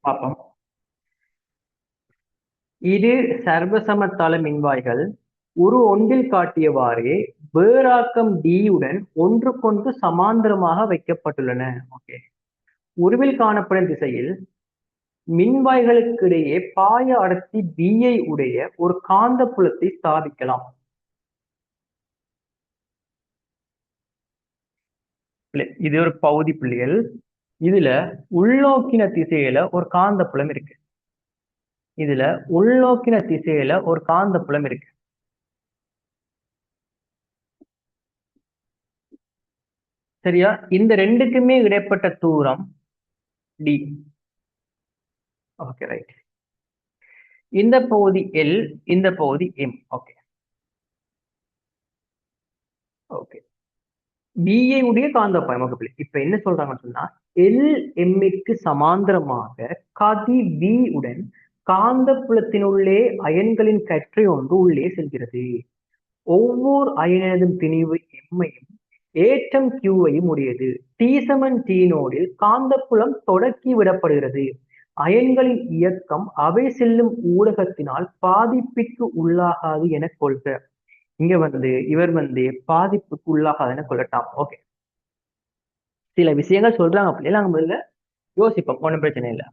பார்ப்போம். இரு சர்வசமதள மின்வாய்கள் ஒரு ஒன்றில் காட்டியவாறே வேறாக்கம் D உடன் ஒன்றுக்கொன்று சமாந்தரமாக வைக்கப்பட்டுள்ளன. ஓகே. உருவில் காணப்படும் திசையில் மின்வாய்களுக்கிடையே பாய அடர்த்தி B ஐ உடைய ஒரு காந்த புலத்தை ஸ்தாபிக்கலாம். இது ஒரு பகுதி புள்ளிகள். இதுல உள்நோக்கின திசையில ஒரு காந்த புலம் இருக்கு. இதுல உள்நோக்கின திசையில ஒரு காந்த புலம் இருக்கு. சரியா? இந்த ரெண்டுக்குமே இடைப்பட்ட தூரம் D. Okay, right. இந்த பகுதி L, இந்த பகுதி M. Okay okay. பிஏ உடைய காந்தப்பாயம். ஓகே. இப்ப என்ன சொல்றாங்கன்னு சொன்னா LM சமாந்தரமாக கதி V உடன் காந்த புலத்தினுள்ளே அயன்களின் கற்றை ஒன்று உள்ளே செல்கிறது. ஒவ்வொரு அயனதும் திணிவு எம்மையும் ஏற்றம் கியூவையும் உடையது. T நோடில் காந்தப்புலம் தொடக்கி விடப்படுகிறது. அயன்களின் இயக்கம் அவை செல்லும் ஊடகத்தினால் பாதிப்பிற்கு உள்ளாகாது என கொள்க. இங்க இவர் பாதிப்புக்கு உள்ளாகாதுன்னு கொள்ளட்டாம். ஓகே. சில விஷயங்கள் சொல்றாங்க அப்படியே நாங்க முதல்ல யோசிப்போம். ஒன்றும் பிரச்சனை இல்லை.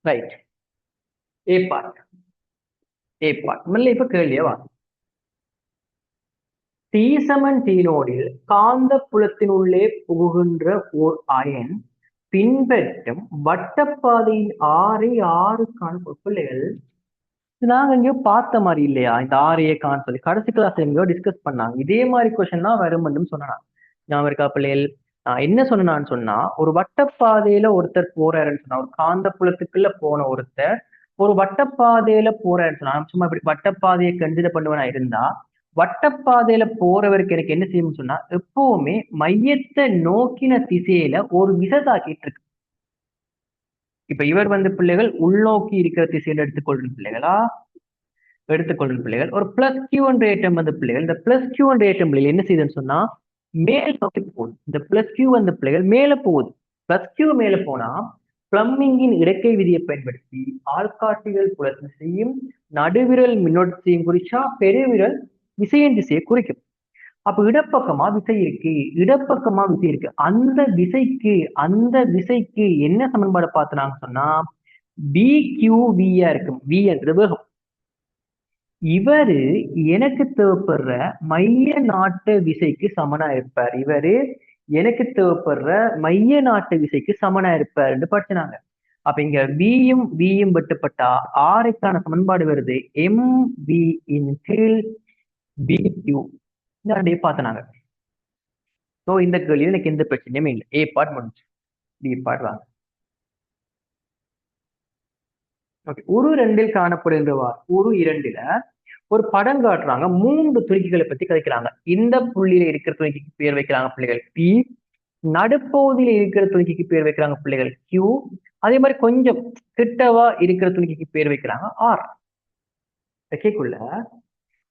ரைட். ஏ பார்ட். முதல்ல இப்ப கேள்வியவா. T நோடில் காந்த புலத்தினுள்ளே புகுகின்ற ஓர் அயன் பின்பற்றும் வட்டப்பாதையின் ஆறுக்கான பிள்ளைகள் நாங்க எங்கேயோ பார்த்த மாதிரி இல்லையா இந்த காண சொல்லி கடைசி கிளாஸ் எங்கேயோ டிஸ்கஸ் பண்ணாங்க. இதே மாதிரி கொஸ்டின் தான் வரும் சொன்னா ஞாபகம் இருக்கா பிள்ளைகள்? நான் என்ன சொன்னான்னு சொன்னா ஒரு வட்டப்பாதையில ஒருத்தர் போறாருன்னு சொன்னா ஒரு காந்த புலத்துக்குள்ள போன ஒருத்தர் ஒரு வட்டப்பாதையில போறாருன்னு சொன்னா சும்மா இப்படி வட்டப்பாதையை கன்சிடர் பண்ணுவனா இருந்தா வட்டப்பாதையில போறவருக்கு எனக்கு என்ன செய்யணும்னு சொன்னா எப்பவுமே மையத்தை நோக்கின திசையில ஒரு விசை தாக்கிட்டு இருக்கு. இப்ப இவர் பிள்ளைகள் உள்நோக்கி இருக்கிற திசையில எடுத்துக்கொள்ற பிள்ளைகளா பிள்ளைகள் ஒரு பிளஸ் Q1 ஏற்றம் பிள்ளைகள். இந்த பிளஸ் Q1 ஏற்றம் பிள்ளைகள் என்ன செய்யுதுன்னு சொன்னா மேல் நோக்கி போகுது. இந்த பிளஸ் Q பிள்ளைகள் மேல போகுது. பிளஸ் Q மேல போனா பிளம்பிங்கின் இடக்கை விதியை பயன்படுத்தி ஆள்காட்டிகள் புலத்திசையும் நடுவிரல் மின்னோட்டத்தையும் குறிச்சா பெருவிரல் விசையின் திசையை குறிக்கும். அப்ப இடப்பக்கமா விசை இருக்கு. அந்த விசைக்கு என்ன சமன்பாடு பார்த்துனாங்க சொன்னா BQVயா இருக்கும். V என்ற வேகம். இவரு எனக்கு தேவைப்படுற மைய நாட்ட விசைக்கு சமனா இருப்பார். எனக்கு தேவைப்படுற மைய நாட்ட விசைக்கு சமனா இருப்பார் படிச்சுனாங்க. அப்ப இங்க வியும் வெட்டுப்பட்டா ஆரைக்கான சமன்பாடு வருது MV இன் கீழ் BQ. இந்த பார்த்தனாங்க. ஸோ இந்த கேள்வியில் எனக்கு எந்த பிரச்சனையுமே இல்லை. A பார்ட் முடிஞ்சு. B பார்ட் வாங்க. ஓகே. உரு 2 காணப்படுகின்றவா உரு 2 ஒரு படம் காட்டுறாங்க. 3 துணிக்கைகளை பத்தி கதைக்கிறாங்க. இந்த புள்ளியில இருக்கிற துணிக்கைக்கு பேர் வைக்கிறாங்க பிள்ளைகள் P. நடுப்பகுதியில இருக்கிற துணிக்கைக்கு பேர் வைக்கிறாங்க பிள்ளைகள் Q. அதே மாதிரி கொஞ்சம் கிட்டவா இருக்கிற துணிக்கைக்கு பேர் வைக்கிறாங்க R. கேக்குள்ள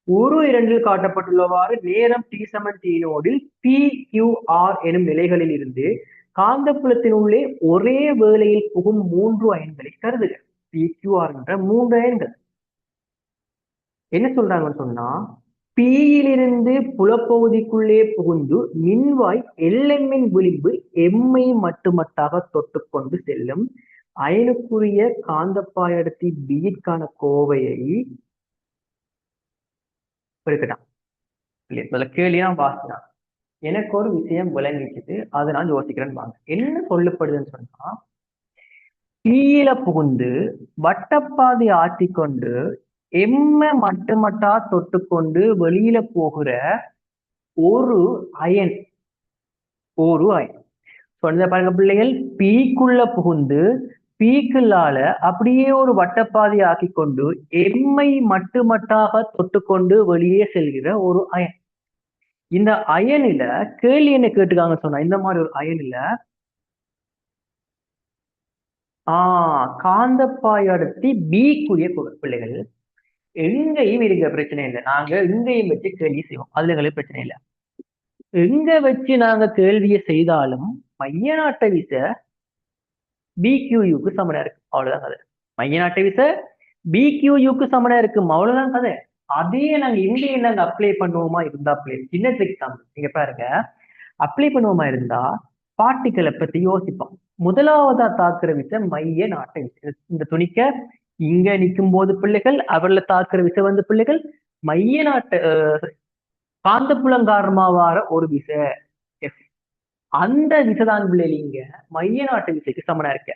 உரு 2 காட்டப்பட்டுள்ளவாறு நேரம் T PQR எனும் நிலைகளில் இருந்து காந்தப்புலத்தின் உள்ளே ஒரே வேளையில் புகும் 3 அயன்களை கருதுக. PQR என்ற 3 அயன்கள் என்ன சொல்றாங்கன்னு சொன்னா Pயிலிருந்து புலப்பகுதிக்குள்ளே புகுந்து மின்வாய் LMன் விளிம்பு எம்மை மட்டுமட்டாக தொட்டுக்கொண்டு செல்லும் அயனுக்குரிய காந்தப்பாய அடர்த்தி Bயிற்கான கோவையை இருக்கட்டான். கேள்வியா வாசினா எனக்கு ஒரு விஷயம் விளங்கிக்குது. அதை நான் யோசிக்கிறேன்னு வாங்க. என்ன சொல்லப்படுதுன்னு சொன்னா கீழே புகுந்து வட்டப்பாதை ஆற்றிக்கொண்டு எம்ம மட்டுமட்டா தொட்டுக்கொண்டு வெளியில போகிற ஒரு அயன் சொன்ன பாருங்க பிள்ளைகள் பீக்குள்ள புகுந்து பீக்குள்ளால அப்படியே ஒரு வட்டப்பாதை ஆக்கி கொண்டு எம்மை மட்டுமட்டாக தொட்டுக்கொண்டு வெளியே செல்கிற ஒரு அயன். இந்த அயனில கேள்வி என்ன கேட்டுக்காங்க சொன்னா இந்த மாதிரி ஒரு அயனில காந்தப்பாய் அடர்த்தி B-க்குரிய பிள்ளைகள் எங்கேயும் இருக்க பிரச்சனை இல்லை. நாங்க எங்கேயும் வச்சு கேள்வி செய்வோம். அதுல எங்களுக்கு பிரச்சனை இல்லை. எங்க வச்சு நாங்க கேள்வியை செய்தாலும் மைய நாட்ட விசை பிக்யூக்கு சமனா இருக்கு, அவ்வளவுதான் கதை. மைய நாட்ட விசை பிக்யூக்கு சமனா இருக்கும், அவ்வளவுதான் கதை. அதே நாங்க இங்கே நாங்க அப்ளை பண்ணுவோமா இருந்தா சின்ன ட்ரிக் தான். நீங்க பாருங்க, அப்ளை பண்ணுவோமா இருந்தா பார்ட்டிகளை பத்தி யோசிப்போம். முதலாவதா தாக்குற விசை மைய நாட்ட விசை. இந்த துணிக்க இங்க நிற்கும் போது பிள்ளைகள் அவர்ல தாக்குற விசை வந்து பிள்ளைகள் மைய நாட்ட காந்தப்புலம் காரணமா வார ஒரு விசை எஃப். அந்த விசைதான் பிள்ளைகள் இங்க மைய நாட்டு விசைக்கு சமனா இருக்க.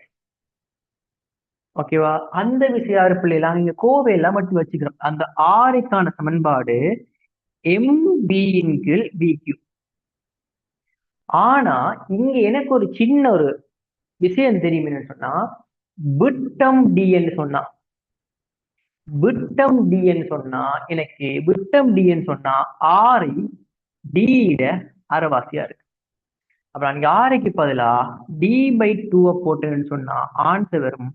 ஓகேவா? அந்த விசை யாரு பிள்ளைலாம் இங்க கோவையெல்லாம் மட்டும் வச்சுக்கிறோம். அந்த ஆரைக்கான சமன்பாடு MB/BQ. ஆனா இங்க எனக்கு ஒரு சின்ன ஒரு விஷயம் தெரியும், என்னன்னு சொன்னா விட்டம் டின்னு சொன்னா விட்டம் டின்னு சொன்னா எனக்கு விட்டம் டின்னு சொன்னா ஆரை டிட அரைவாசியா இருக்கு. அப்புறம் அங்க ஆரைக்கு பதிலா D/2 போட்டுன்னு சொன்னா ஆன்சர் வரும்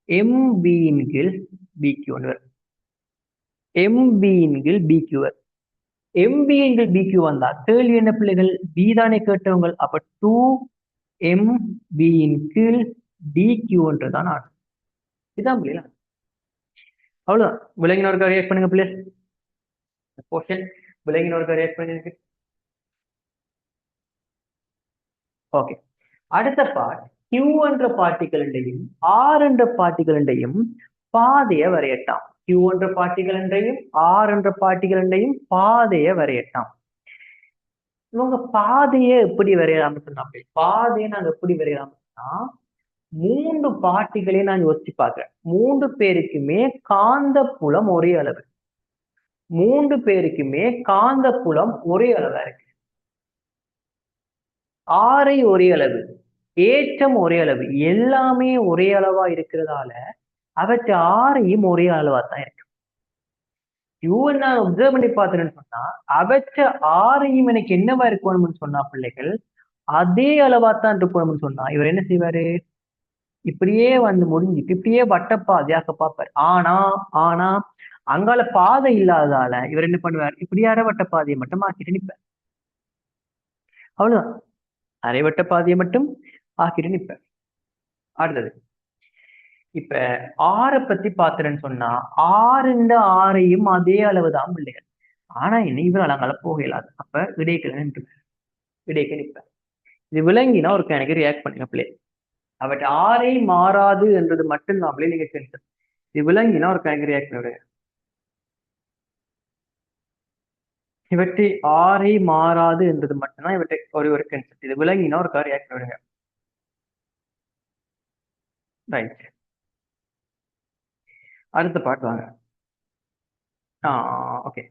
MB/BQ வரும். MB/BQ வரும். MB/BQ வந்தா கேள்வி என்ன பிள்ளைகள்? பி தானே கேட்டவங்க. அப்ப 2MB/DQன்றதான் ஆன்சர். இதுதான் பிள்ளைகளா, அவ்வளவுதான். விலங்கினோருக்கு ரியாக்ட் பண்ணுங்க பிள்ளை. போர்ஷன் விலங்கினோருக்கு ரியாக்ட் பண்ணிருக்கு. ஓகே, அடுத்த பார்ட் Q என்ற பார்ட்டிகளிடையும் R என்ற பார்ட்டிகளிடையும் பாதையை வரையட்டாம். Q என்ற பார்ட்டிகளிடையும் R என்ற பார்ட்டிகளிடையும் பாதையை வரையட்டாம். இவங்க பாதையை எப்படி வரையலாம்னு சொன்னா, பாதையை நாங்க எப்படி வரையலாம்னா, 3 பார்ட்டிகளையும் நான் யோசிச்சு பார்க்கிறேன். 3 பேருக்குமே காந்த புலம் ஒரே அளவு. 3 பேருக்குமே காந்த புலம் ஒரே அளவா இருக்கு. ஆரை ஒரே அளவு, ஏற்றம் ஒரே அளவு, எல்லாமே ஒரே அளவா இருக்கிறதால அவற்றை ஆரையும் ஒரே அளவா தான் இருக்கு. இவன் நான் ஒப்சர்வ் பண்ணி பார்த்தேன்னு சொன்னா அவற்றை ஆரையும் எனக்கு என்னவா இருக்கணும்னு சொன்னா பிள்ளைகள் அதே அளவா தான் இருக்கணும்னு சொன்னா இவர் என்ன செய்வாரு? இப்படியே வந்து முடிஞ்சிட்டு இப்படியே வட்டப்பாதையாக பார்ப்பார். ஆனா ஆனா அங்கால பாதை இல்லாததால இவர் என்ன பண்ணுவார்? இப்படியே அரைவட்ட பாதையை மட்டும் ஆக்கிட்டு நிற்பார். அவ்வளவுதான், அரைவட்ட பாதையை மட்டும் ஆக்கிட்டு நிற்பார். அடுத்தது, இப்ப ஆரை பத்தி பாத்துறேன்னு சொன்னா ஆறுண்ட ஆரையும் அதே அளவுதான் பிள்ளைகள். ஆனா என்ன இவர் அலங்கால போக இயலாது. அப்ப இடைக்கிழமை இடைக்கு நிற்பார். இது விளங்கினா ஒரு எனக்கு ரியாக்ட் பண்ணுங்க பிள்ளை. அவற்றை ஆரை மாறாது என்றது மட்டும் தான் பிள்ளை நீங்க தெரிஞ்சு. இது விளங்கினா ஒரு எனக்கு ரியாக்ட் பண்ணுங்க. இவற்றை ஆரை மாறாது என்றது மட்டும்தான் இவற்றை ஒரு கன்செப்ட். இது விளங்கினா ஒரு ரியாக்ட் பண்ணுங்க. ரைட், அடுத்த பாட்டு வாங்க. ஓகே,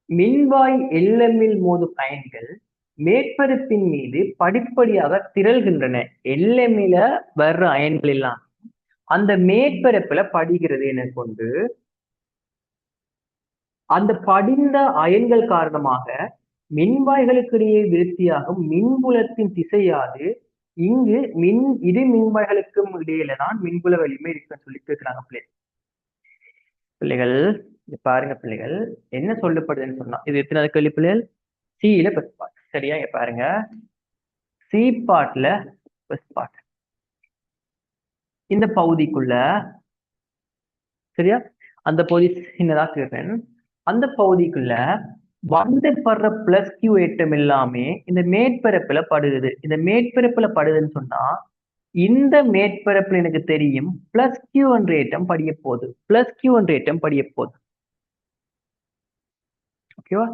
மின்வாய் எல்லமில் மோதும் அயன்கள் மேற்பரப்பின் மீது படிப்படியாக திரள்கின்றன. எல்லமில வர்ற அயன்கள் எல்லாம் அந்த மேற்பரப்புல படிகிறது என கொண்டு அந்த படிந்த அயன்கள் காரணமாக மின்வாய்களுக்கு இடையே விருத்தியாகும் மின்புலத்தின் திசையாது இங்கு இரு மின்வாய்களுக்கும் இடையில தான் மின்புல வலிமை இருக்குன்னு சொல்லி கேட்கிறாங்க பிள்ளைகள். பாருங்க பிள்ளைகள், என்ன சொல்லப்படுதுன்னு சொன்னா இது எத்தனாவது கேள்வி பிள்ளைகள்? சில ஃபர்ஸ்ட் பார்ட். சரியா? இங்க பாருங்க, சி பார்ட்ல ஃபர்ஸ்ட் பார்ட் இந்த பகுதிக்குள்ள, சரியா? அந்த பகுதி சின்னதா கேட்பேன். அந்த பகுதிக்குள்ள வந்து படுற பிளஸ் கியூ ஏற்றம் எல்லாமே இந்த மேற்பரப்புல படுகுது. இந்த மேற்பரப்புல படுதுன்னு சொன்னா இந்த மேற்பரப்புல எனக்கு தெரியும் பிளஸ் கியூ என்ற ஏற்றம் படிய போகுது. பிளஸ் கியூ என்ற ஏற்றம் படிய போகுது. ஓகேவா?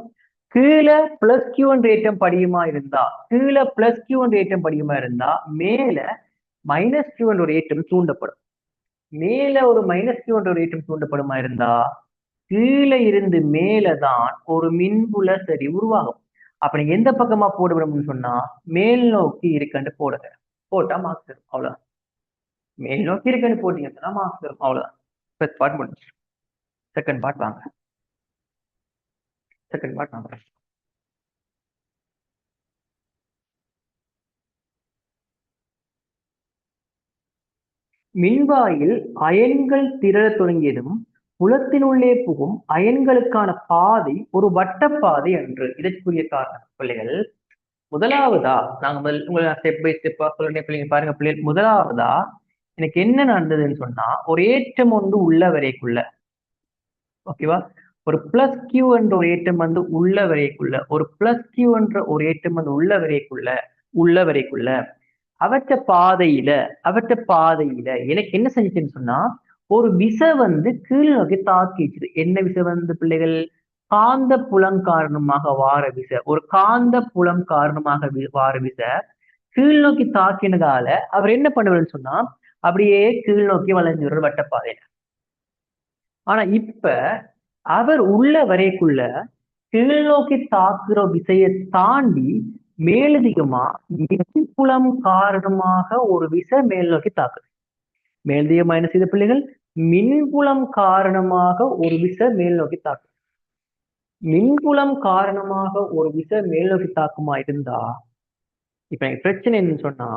கீழே பிளஸ் கியூ என்ற ஏற்றம் படியுமா இருந்தா, கீழே பிளஸ் கியூ என்ற ஏற்றம் படியுமா இருந்தா மேல மைனஸ் கியூ என்ற ஒரு ஏற்றம் தூண்டப்படும். மேல ஒரு மைனஸ் கியூ என்ற ஒரு ஏற்றம் தூண்டப்படுமா இருந்தா கீழே இருந்து மேலதான் ஒரு மின்புல சரி உருவாகும். அப்ப நீங்க எந்த பக்கமா போடணும்னு சொன்னா மேல் நோக்கி இருக்குன்னு போடுங்க. போட்டா மார்க்ஸ் வரும். அவ்வளவுதான். மேல் நோக்கி இருக்குன்னு போட்டீங்கன்னு சொன்னா மார்க்ஸ் வரும். அவ்வளவுதான். ஃபர்ஸ்ட் பார்ட் முடிஞ்சு. செகண்ட் பார்ட் வாங்க. செகண்ட் பார்ட் வாங்க. மின்வாயில் அயன்கள் திரள தொடங்கியதும் புலத்தினுள்ளே புகும் அயன்களுக்கான பாதை ஒரு வட்டப்பாதை என்று. இதற்குரிய காரணம் பிள்ளைகள், முதலாவதா நாங்க உங்களை ஸ்டெப் பை ஸ்டெப்பா சொல்றேன் பிள்ளைங்க. பாருங்க பிள்ளைகள், முதலாவதா எனக்கு என்ன நடந்ததுன்னு சொன்னா, ஒரு ஏற்றம் ஒன்று உள்ள வரைக்குள்ள, ஓகேவா, ஒரு பிளஸ் கியூ என்ற ஒரு ஏற்றம் வந்து உள்ள வரைக்குள்ள, ஒரு பிளஸ் கியூ என்ற ஒரு ஏற்றம் வந்து உள்ள வரைக்குள்ள அவற்ற பாதையில எனக்கு என்ன செஞ்சுச்சுன்னு சொன்னா, ஒரு விசை வந்து கீழ் நோக்கி தாக்கிச்சுது. என்ன விசை வந்து பிள்ளைகள்? காந்த புலம் காரணமாக வார விசை. ஒரு காந்த புலம் காரணமாக வார விசை கீழ் நோக்கி தாக்கினதால அவர் என்ன பண்ணுவாருன்னு சொன்னா, அப்படியே கீழ் நோக்கி வளைஞ்சிடுற வட்டப்பாதையில. ஆனா இப்ப அவர் உள்ள வரைக்குள்ள கீழ் நோக்கி தாக்குற விசையை தாண்டி மேலதிகமா மின்புலம் காரணமாக ஒரு விசை மேல் நோக்கி தாக்குது. மேலதிகமா என்ன செய்த பிள்ளைகள்? மின்புலம் காரணமாக ஒரு விசை மேல் நோக்கி தாக்குது. மின்புலம் காரணமாக ஒரு விசை மேல் நோக்கி தாக்குமா இருந்தா, இப்ப எனக்கு பிரச்சனை என்னன்னு சொன்னா,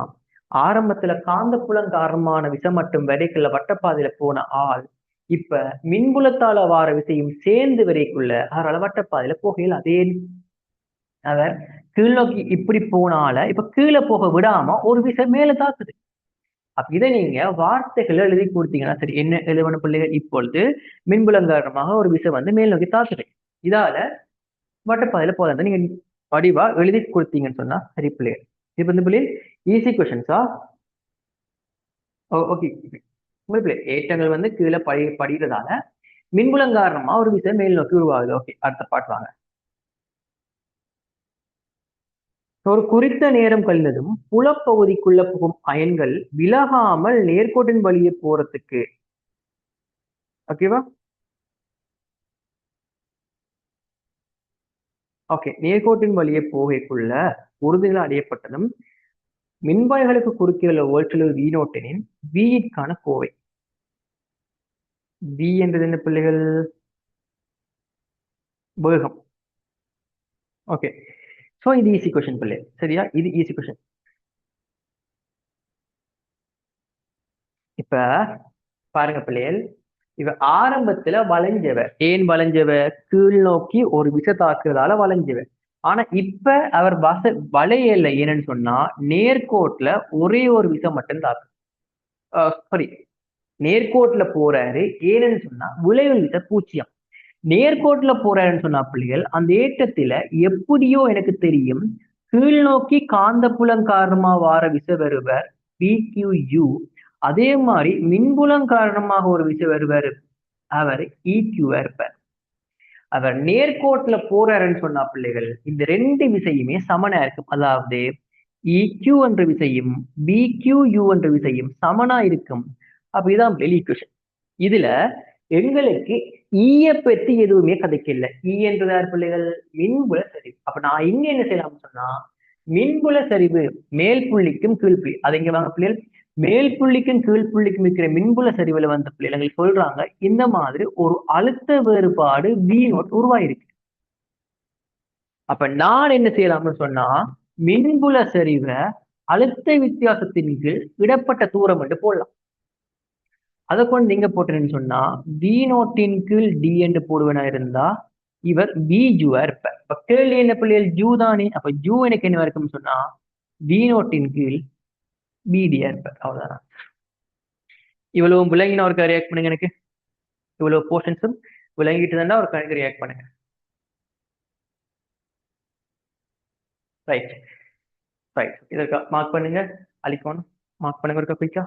ஆரம்பத்துல காந்தப்புலம் காரணமான விசை மட்டும் வரைக்குள்ள வட்டப்பாதையில போன ஆள் இப்ப மின்புலத்தால வார விசையும் சேர்ந்து வரைக்குள்ள அவரால் வட்டப்பாதையில போகையில் அதே அவர் கீழ்நோக்கி இப்படி போனால இப்ப கீழே போக விடாம ஒரு விசை மேல தாக்குது. அப்ப இதை நீங்க வார்த்தைகள் எழுதி கொடுத்தீங்கன்னா சரி, என்ன எழுதணும் பிள்ளைகள்? இப்பொழுது மின்புலம் காரணமாக ஒரு விசை வந்து மேல் நோக்கி தாக்குது, இதால வட்டப்பாதையில போதாது, நீங்க வடிவா எழுதி கொடுத்தீங்கன்னு சொன்னா சரி பிள்ளைகள். இப்ப இந்த பிள்ளைகள் ஈஸி கொஸ்டின்ஸா? ஓகே. பிள்ளை ஏற்றங்கள் வந்து கீழே படிகிறதால மின்புலம் காரணமா ஒரு விசை மேல் நோக்கி உருவாகுது. ஓகே, அடுத்த பாட்டு வாங்க. ஒரு குறித்த நேரம் கழிந்ததும் புலப்பகுதிக்குள்ள புகும் அயன்கள் விலகாமல் நேர்கோட்டின் வழியே போறதுக்கு, ஓகேவா? ஓகே, நேர்கோட்டின் வழியே போகைக்குள்ள உறுதிகள் அடையப்பட்டதும் மின்வாய்களுக்கு குறுக்கே உள்ள வோல்டேஜ் வி நோட்டெனின் விக்கான கோவை. வி என்றது என்ன பிள்ளைகள்? வேகம். ஓகே, சோ இது ஈஸி கொஸ்டின் பிள்ளை, சரியா? இது ஈஸி கொஸ்டின். இப்ப பாருங்க பிள்ளைகள், இவ ஆரம்பத்துல வளைஞ்சவ. ஏன் வளைஞ்சவ? கீழ் நோக்கி ஒரு விசை தாக்குறதால வளைஞ்சவ. ஆனா இப்ப அவர் வளையல. ஏன்னு சொன்னா நேர்கோட்டுல ஒரே ஒரு விசை மட்டும் தாக்கு, சாரி, நேர்கோட்டுல போறாரு. ஏன்னு சொன்னா விளைவு விசை 0. நேர்கோட்டுல போறாருன்னு சொன்னா பிள்ளைகள், அந்த ஏற்றத்துல எப்படியோ எனக்கு தெரியும் கீழ் நோக்கி காந்தப்புலம் காரணமா வார விசை வருவர் பிக்யூ. அதே மாதிரி மின்புலம் காரணமாக ஒரு விசை வருவார், அவர் இக்யூவா இருப்பார். அவர் நேர்கோட்டுல போறாருன்னு சொன்னா பிள்ளைகள், இந்த ரெண்டு விசையுமே சமனா இருக்கும். அதாவது இக்யூ என்ற விசையும் பிக்யூ என்ற விசையும் சமனா இருக்கும். அப்ப இதான் ஈக்குவேஷன். இதுல எங்களுக்கு ஈய பத்தி எதுவுமே கதைக்கு இல்லை. ஈ என்றது யார் பிள்ளைகள்? மின்புல சரிவு. அப்ப நான் இங்க என்ன செய்யலாம்னு சொன்னா, மின்புல சரிவு மேல் புள்ளிக்கும் கீழ் புள்ளி, அது இங்க வாங்க பிள்ளைகள். மேல் புள்ளிக்கும் கீழ் புள்ளிக்கும் இருக்கிற மின்புல சரிவுல வந்த பிள்ளைகள் சொல்றாங்க, இந்த மாதிரி ஒரு அழுத்த வேறுபாடு வி நோட் உருவாயிருக்கு. அப்ப நான் என்ன செய்யலாம்னு சொன்னா, மின்புல சரிவை அழுத்த வித்தியாசத்தின் கீழ் இடப்பட்ட தூரம் என்று போடலாம். அதை கொண்டு நீங்க போட்டேன்னு சொன்னா வி நோட்டின் கீழ் டி என்று போடுவனா இருந்தா இவர் வி ஜூவா இருப்பார். இப்ப கேள்வி என்ன பிள்ளைகள்? ஜூ தானே. அப்ப ஜூ எனக்கு என்ன இருக்குன்னு சொன்னா வி நோட்டின் கீழ் பிடியா இருப்பார். அவ்வளவுதான். இவ்வளவு விளங்கின ஒரு ரியாக்ட் பண்ணுங்க. எனக்கு இவ்வளவு போர்ஷன்ஸும் விளங்கிட்டு தானே ஒரு கணக்கு ரியாக்ட் பண்ணுங்க. Right, right. இதற்கு மார்க் பண்ணுங்க. அழிக்கணும், மார்க் பண்ணுங்க ஒரு குயிக்கா.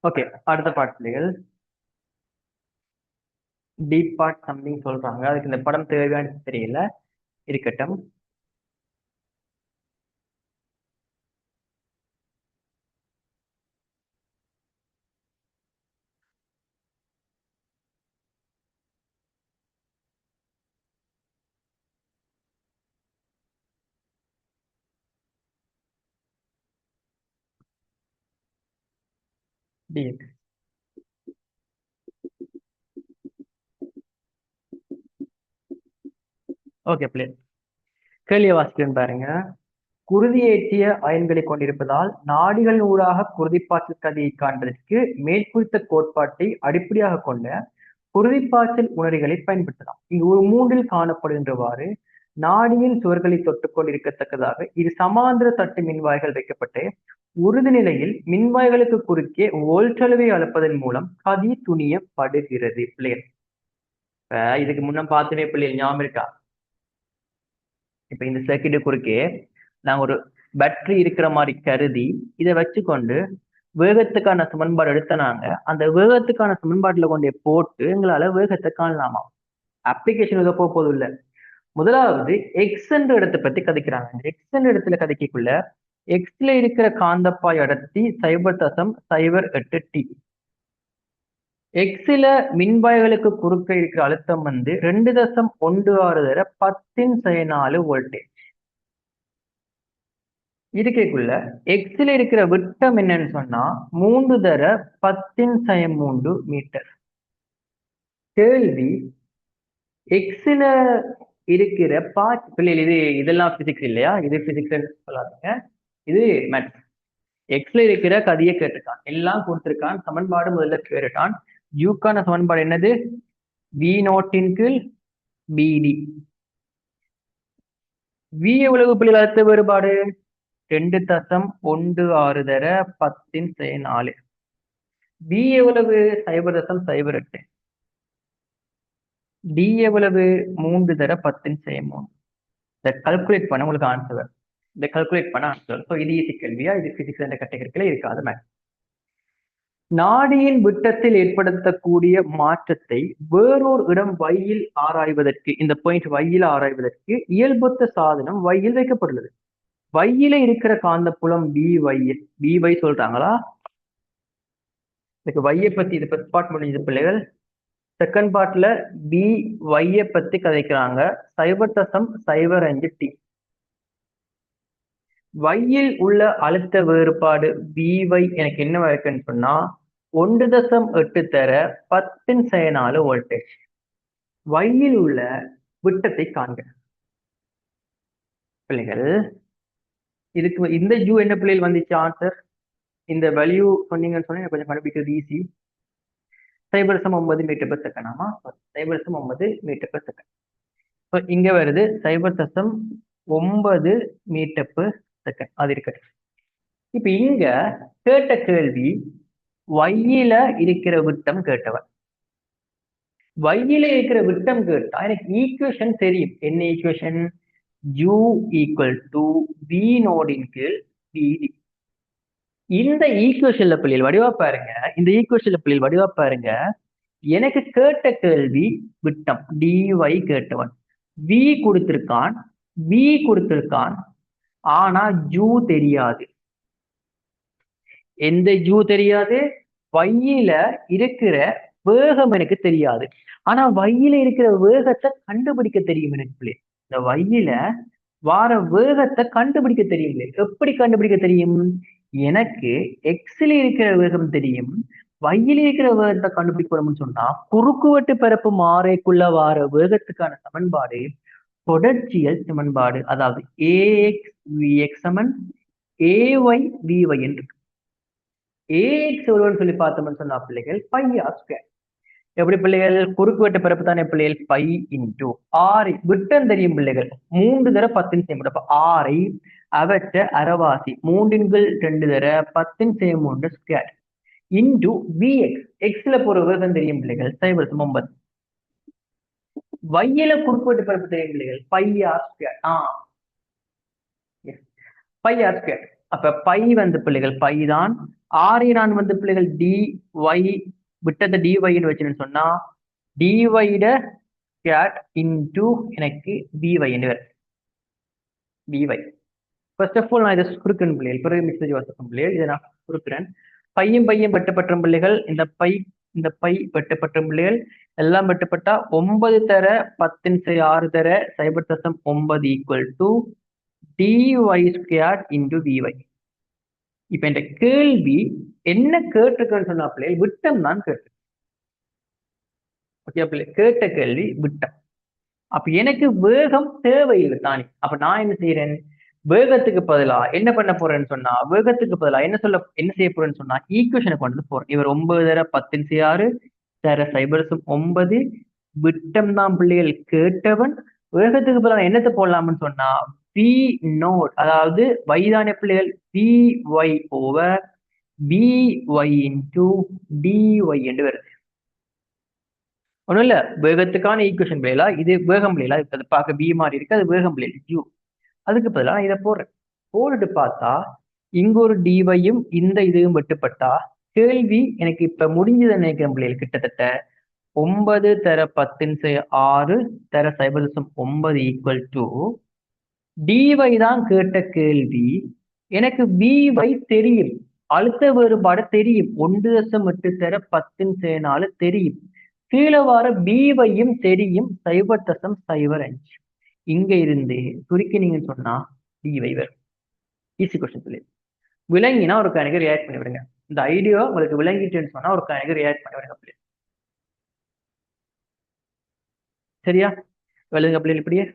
ஓகே, அடுத்த பார்ட் பிள்ளைகள் டீப் பார்ட் சம்திங் சொல்றாங்க. அதுக்கு இந்த படம் தேவையானு தெரியல, இருக்கட்டும். டீப் ஓகே பிள்ளை, கேள்வியை வாசிக்கிறேன் பாருங்க. குருதியேற்றிய அயன்களை கொண்டிருப்பதால் நாடிகள் ஊடாக குருதிப்பாய்ச்சல் கதியை காண்பதற்கு மேற்குறித்த கோட்பாட்டை அடிப்படையாக கொண்ட குருதிப்பாய்ச்சல் உணரிகளை பயன்படுத்தலாம். இங்கு ஒரு மூன்றில் காணப்படுகின்றவாறு நாடியின் சுவர்களை தொட்டுக் கொண்டிருக்கத்தக்கதாக இரு சமாந்திர தட்டு மின்வாய்கள் வைக்கப்பட்டு உறுதி நிலையில் மின்வாய்களுக்கு குறுக்கே வோல்டளவை அளப்பதன் மூலம் கதி துணியப்படுகிறது. பிள்ளைகள் இதுக்கு முன்ன பார்த்துமே பிள்ளைகள் ஞாபகம் இருக்கா? இப்ப இந்த சர்க்கியூட்டு குறுக்கே நாங்க ஒரு பேட்டரி இருக்கிற மாதிரி கருதி இதை வச்சுக்கொண்டு வேகத்துக்கான சமன்பாடு எடுத்தனாங்க. அந்த வேகத்துக்கான சமன்பாட்டுல கொண்டே போட்டு எங்களால வேகத்தை காணலாமா? அப்ளிகேஷன் இதை போதும் இல்ல. முதலாவது எக்ஸ் என்ற இடத்தை பத்தி கதைக்கிறாங்க. இந்த எக்ஸ் என்ற இடத்துல கதைக்கக்குள்ள எக்ஸ்ல இருக்கிற காந்தப்பாய் அடர்த்தி 0.08 டி. எக்ஸில மின்வாய்களுக்கு குறுக்க இருக்கிற அழுத்தம் 2.16 தர 10⁴ வோல்டேஜ். இருக்கைக்குள்ள எக்ஸில இருக்கிற விட்டம் என்னன்னு சொன்னா 3 தர 10⁻³ மீட்டர். கேள்வி, எக்ஸில இருக்கிற பிள்ளைகள் இதெல்லாம் பிசிக்ஸ் இல்லையா? இது பிசிக்ஸ் சொல்லாதீங்க, இது மேத்ஸ். எக்ஸ்ல இருக்கிற கதியை கேட்டுக்கான், எல்லாம் கொடுத்திருக்கான். சமன்பாடு முதல்ல கேட்டுட்டான். யூக்கான சமன்பாடு என்னது? V0 BD. V எவ்வளவு பிள்ளைகள் அழுத்த வேறுபாடு? 2.16 தர 10⁻⁴. B எவ்வளவு? 0.08. D எவ்வளவு? 3 தர 10⁻3. இதை கல்குலேட் பண்ண உங்களுக்கு ஆன்சர். இதை கல்குலேட் பண்ண ஆன்சர். ஸோ இது ஈஸி கேள்வியா? இது பிசிக்ஸ் என்ற கேட்டகரிக்குள்ள இருக்காது மேம். நாடியின் விட்டத்தில் ஏற்படுத்தக்கூடிய மாற்றத்தை வேறொரு இடம் வையில் ஆராய்வதற்கு, இந்த பாயிண்ட் வையில் ஆராய்வதற்கு இயல்பொத்த சாதனம் வையில் வைக்கப்பட்டுள்ளது. வையில இருக்கிற காந்தப்புலம் BY சொல்றாங்களா? இதுக்கு வையை பத்தி இது ஃபர்ஸ்ட் பார்ட் முடிஞ்சது பிள்ளைகள். செகண்ட் பார்ட்ல BY பத்தி கதைக்கிறாங்க. 0.05 டி. வையில் உள்ள அழுத்த வேறுபாடு BY எனக்கு என்னவா இருக்குன்னு சொன்னா 1.8 தர 10⁻⁴ வோல்டேஜ். வையில் உள்ள விட்டத்தை காண்க பிள்ளைகள். இதுக்கு இந்த ஜூ என்ன பிள்ளைகள் வந்துச்சு ஆன்சர்? இந்த வேல்யூ சொன்னீங்கன்னு சொன்னா கொஞ்சம் கண்டுபிடிக்கிறது ஈஸி. 0.9 metre per second. ஆமா, 0.9 மீட்டர் பெர் செகண்ட். ஸோ இங்க வருது 0.9 மீட்டர் பெர் செகண்ட். அது இருக்கட்டும். இப்ப இங்க கேட்ட கேள்வி வையில இருக்கிற விட்டம் கேட்டவன். வையில இருக்கிற விட்டம் கேட்டா எனக்கு ஈக்குவேஷன் தெரியும். என்ன ஈக்குவேஷன்? U = V0 BD. இந்த ஈக்குவேஷன்ல பிள்ளைகள் வடிவா பாருங்க. இந்த ஈக்குவேஷன்ல பிள்ளைகள் வடிவா பாருங்க. எனக்கு கேட்ட கேள்வி விட்டம் DY கேட்டவன். V கொடுத்திருக்கான், B கொடுத்திருக்கான், ஆனா U தெரியாது. எந்த U தெரியாது? வையில இருக்கிற வேகம் எனக்கு தெரியாது. ஆனா வையில இருக்கிற வேகத்தை கண்டுபிடிக்க தெரியும் எனக்கு பிள்ளை. இந்த வையில வார வேகத்தை கண்டுபிடிக்க தெரியும். எப்படி கண்டுபிடிக்க தெரியும்? எனக்கு எக்ஸ்ல இருக்கிற வேகம் தெரியும், வையில இருக்கிற வேகத்தை கண்டுபிடிக்கணும்னு சொன்னா குறுக்குவெட்டு பரப்பு மாறைக்குள்ள வார வேகத்துக்கான சமன்பாடு தொடர்ச்சியல் சமன்பாடு. அதாவது AX VX AY VY என்று. AX எவ்வளவுன்னு சொல்லி பார்த்தோம்னு சொன்னா பிள்ளைகள் πr². எப்படி பிள்ளைகள்? குறுக்குவெட்டு பரப்பு தானே பிள்ளைகள்? π × r. விட்டம் தெரியும் பிள்ளைகள் 3 தர 10⁻. அப்ப r அவற்ற அரைவாசி 3×2 தர 10⁻³ இன்டு VX. எக்ஸ்ல போற வேகம் தெரியும் பிள்ளைகள் 0.9. வையில குறுக்குவெட்டு பரப்பு தெரியும் பிள்ளைகள் πr². πr². அப்ப π பிள்ளைகள் π தான். ஆரை நான் வந்து பிள்ளைகள் dy விட்டத்தை dyன்னு வச்சுன்னு சொன்னா dyட கேட் இன்டூ எனக்கு by என்று வரும் by. ஃபர்ஸ்ட் ஆஃப் ஆல் நான் இதை சுருக்கணும் பிள்ளைகள், பிறகு மெசேஜ் வாசிக்கும் பிள்ளைகள், இதை நான் சுருக்கிறேன். பையும் வெட்டப்பட்ட பிள்ளைகள், இந்த பை வெட்டப்பட்ட பிள்ளைகள் எல்லாம் வெட்டப்பட்டா 9 தர 10/6 தர 0.9 equal to dy² into by. இப்ப இந்த கேள்வி என்ன கேட்டிருக்குன்னு சொன்னா பிள்ளைகள் விட்டம் தான் கேட்டு. ஓகே பிள்ளை, கேட்ட கேள்வி விட்டம். அப்ப எனக்கு வேகம் தேவையில்லை தானே. அப்ப நான் என்ன செய்யறேன், வேகத்துக்கு பதிலா என்ன பண்ண போறேன்னு சொன்னா, வேகத்துக்கு பதிலா என்ன செய்ய போறேன்னு சொன்னா ஈக்குவேஷனை கொண்டு வந்து போறேன். இவர் 9 தர 10/6 தர 0.9 விட்டம் தான் பிள்ளைகள் கேட்டவன். வேகத்துக்கு பதிலா என்னத்தை போடலாம்னு சொன்னா v நோட், அதாவது வைதான பிள்ளைகள் vy over by into dy என்று வருது. ஒண்ணும் இல்ல, வேகத்துக்கான ஈக்குவேஷன் பிள்ளைகளா, இது வேகம் பிள்ளைகளா, அது பார்க்க b மாதிரி இருக்கு, அது வேகம் பிள்ளைகள் u. அதுக்கு பதிலாக நான் இதை போடுறேன். போட்டுட்டு பார்த்தா இங்க ஒரு டிவையும் இந்த இதுவும் வெட்டுப்பட்டா கேள்வி எனக்கு இப்ப முடிஞ்சதை நினைக்கிறேன் பிள்ளைகள். கிட்டத்தட்ட 9 தர 10/6 தர 0.9 ஈக்குவல் டு டிவை தான் கேட்ட கேள்வி. எனக்கு by தெரியும், அழுத்த வேறுபாடு தெரியும், 1.8 தர 10/4 தெரியும், கீழே வர byயும் தெரியும் 0.05. இங்க இருந்து சுருக்கினீங்கன்னு சொன்னா dy வரும். ஈஸி கொஸ்டின் சொல்லி விளங்கினா ஒரு கணக்கு ரியாக்ட் பண்ணி விடுங்க. இந்த ஐடியா உங்களுக்கு விளங்கிட்டுன்னு சொன்னா ஒரு கணக்கு ரியாக்ட் பண்ணி விடுங்க. சரியா? விளங்குங்க பிள்ளைகள் இப்படியே.